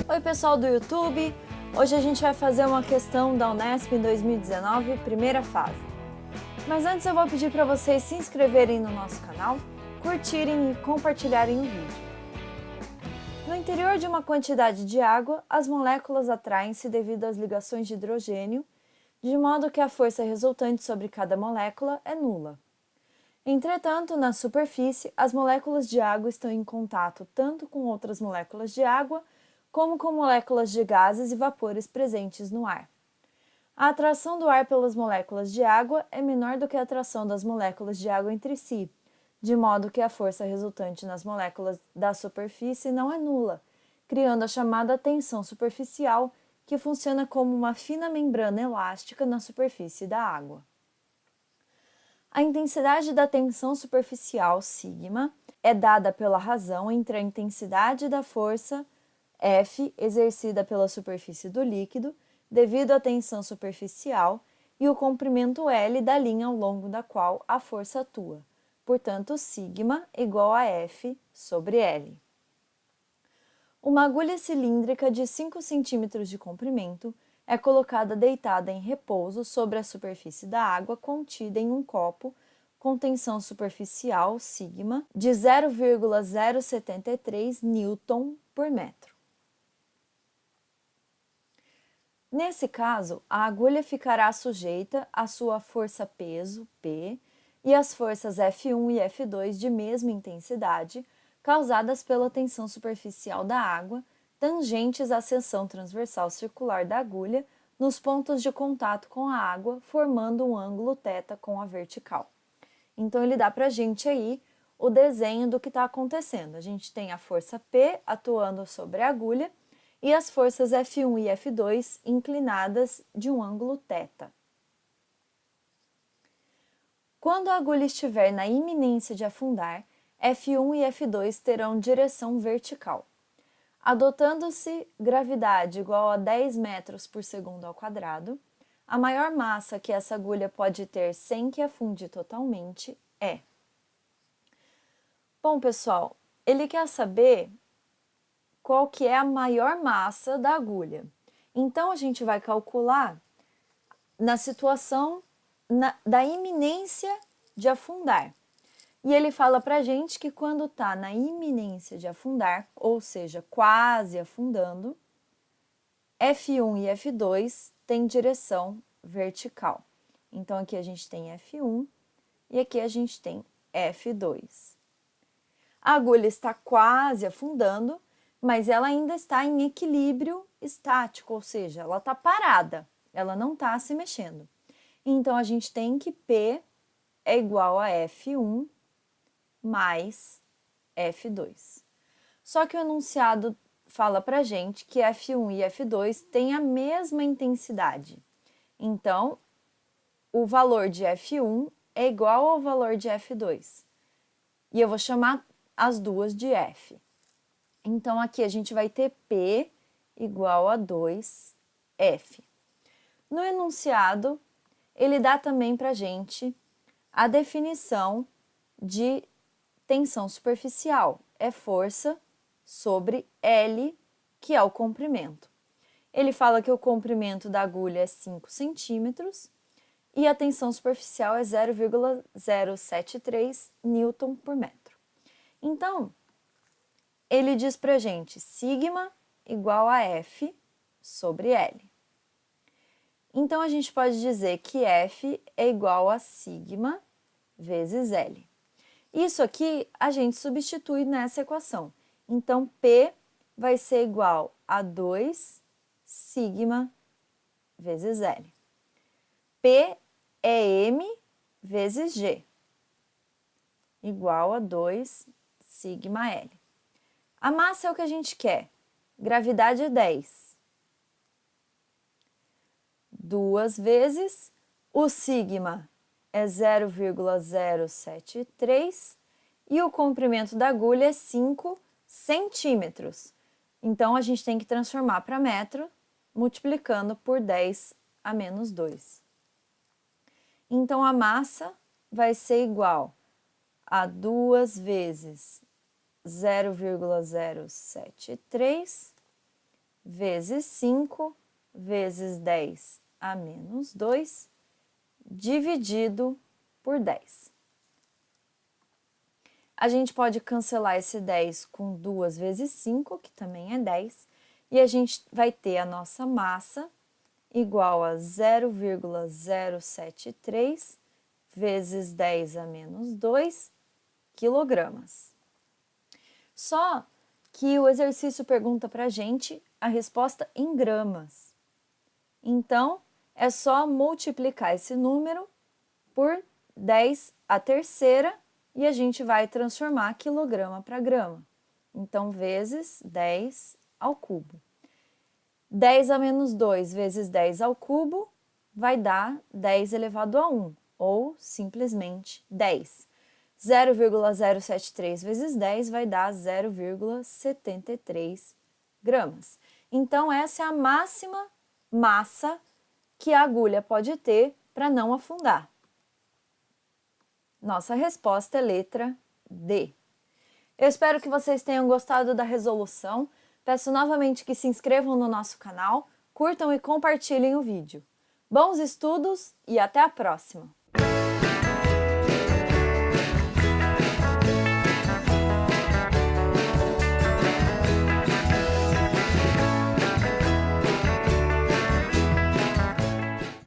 Oi pessoal do YouTube, hoje a gente vai fazer uma questão da Unesp em 2019, primeira fase. Mas antes eu vou pedir para vocês se inscreverem no nosso canal, curtirem e compartilharem o vídeo. No interior de uma quantidade de água, as moléculas atraem-se devido às ligações de hidrogênio, de modo que a força resultante sobre cada molécula é nula. Entretanto, na superfície, as moléculas de água estão em contato tanto com outras moléculas de água, como com moléculas de gases e vapores presentes no ar. A atração do ar pelas moléculas de água é menor do que a atração das moléculas de água entre si, de modo que a força resultante nas moléculas da superfície não é nula, criando a chamada tensão superficial, que funciona como uma fina membrana elástica na superfície da água. A intensidade da tensão superficial, sigma, é dada pela razão entre a intensidade da força F exercida pela superfície do líquido, devido à tensão superficial, e o comprimento L da linha ao longo da qual a força atua. Portanto, sigma igual a F sobre L. Uma agulha cilíndrica de 5 cm de comprimento é colocada deitada em repouso sobre a superfície da água contida em um copo com tensão superficial, sigma, de 0,073 Newton por metro. Nesse caso, a agulha ficará sujeita à sua força-peso, P, e às forças F1 e F2 de mesma intensidade, causadas pela tensão superficial da água, tangentes à seção transversal circular da agulha, nos pontos de contato com a água, formando um ângulo θ com a vertical. Então, ele dá para a gente aí o desenho do que está acontecendo. A gente tem a força P atuando sobre a agulha, e as forças F1 e F2 inclinadas de um ângulo θ. Quando a agulha estiver na iminência de afundar, F1 e F2 terão direção vertical. Adotando-se gravidade igual a 10 metros por segundo ao quadrado, a maior massa que essa agulha pode ter sem que afunde totalmente é. Bom, pessoal, ele quer saber qual que é a maior massa da agulha. Então, a gente vai calcular na situação da iminência de afundar. E ele fala para a gente que quando está na iminência de afundar, ou seja, quase afundando, F1 e F2 têm direção vertical. Então, aqui a gente tem F1 e aqui a gente tem F2. A agulha está quase afundando, mas ela ainda está em equilíbrio estático, ou seja, ela está parada, ela não está se mexendo. Então, a gente tem que P é igual a F1 mais F2. Só que o enunciado fala para gente que F1 e F2 têm a mesma intensidade. Então, o valor de F1 é igual ao valor de F2. E eu vou chamar as duas de F. Então, aqui a gente vai ter P igual a 2F. No enunciado, ele dá também para a gente a definição de tensão superficial. É força sobre L, que é o comprimento. Ele fala que o comprimento da agulha é 5 centímetros e a tensão superficial é 0,073 Newton por metro. Então, ele diz para a gente sigma igual a F sobre L. Então, a gente pode dizer que F é igual a sigma vezes L. Isso aqui a gente substitui nessa equação. Então, P vai ser igual a 2 sigma vezes L. P é M vezes G, igual a 2 sigma L. A massa é o que a gente quer. Gravidade é 10. 2 vezes o sigma é 0,073 e o comprimento da agulha é 5 centímetros. Então, a gente tem que transformar para metro, multiplicando por 10 a menos 2. Então, a massa vai ser igual a 2 vezes 0,073 vezes 5 vezes 10 a menos 2 dividido por 10. A gente pode cancelar esse 10 com 2 vezes 5, que também é 10, e a gente vai ter a nossa massa igual a 0,073 vezes 10 a menos 2 quilogramas. Só que o exercício pergunta para a gente a resposta em gramas. Então, é só multiplicar esse número por 10 à terceira e a gente vai transformar quilograma para grama. Então, vezes 10 ao cubo. 10 a menos 2 vezes 10 ao cubo vai dar 10 elevado a 1, ou simplesmente 10. 0,073 vezes 10 vai dar 0,73 gramas. Então, essa é a máxima massa que a agulha pode ter para não afundar. Nossa resposta é letra D. Eu espero que vocês tenham gostado da resolução. Peço novamente que se inscrevam no nosso canal, curtam e compartilhem o vídeo. Bons estudos e até a próxima!